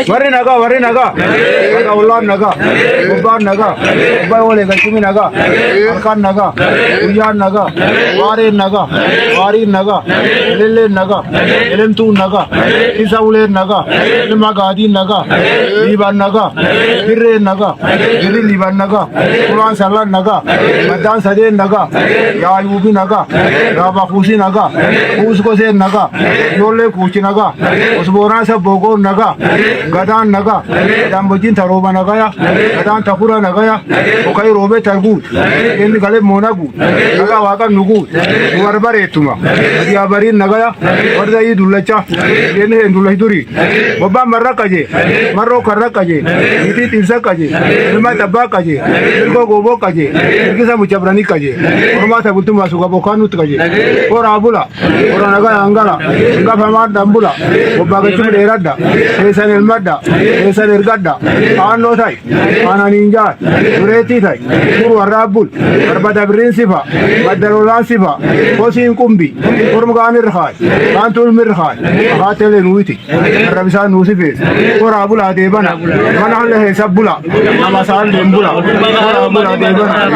Warri naga. Allah naga. Ubban naga. Ubban ole gachumi naga. Alkan naga. Uyan naga. Wari naga. Wari naga. Lele naga. Elentu naga. Isaule naga. Magadi naga. Liban naga. Birre naga. Birri liban naga. Quran salan naga. Madan sade naga. Ya ayubi naga. Raba khushi naga. Usko se naga. Yolle kuchi naga. Usboran sa bogo naga. Gadan naga. Dambojin taroba naga ya. Gadan takura naga ya. Okai robe targut. Endi gale mona gut. Naga waka nugut. Warbare tuma. Dia barin naga ya. Warda yi dullacha. Endi hendulah duri. Baba marra kaje. Marro karra kaje. Iti tirsa kaje. Ilma tabba kaje. Ilko gobo kaje. Ilkisa muchabrani kaje. Orma sabutu masuka bokanut kaje. Ora abula. Ora naga angala. Nga famar dambula. Baba gachum derada. Esan elmadda. Esan ergadda. Ano thai. Ana ninja. Sureti thai. Guru arabul. Arbada brinsifa. Badarolan sifa. Kosin kumbi. Ormganir khai. Kantul mir khai. Hatele nuiti. Rabisa nusifes. Ora abula debana. Mana halle sabula. Namasal dembula. Ora abula debana.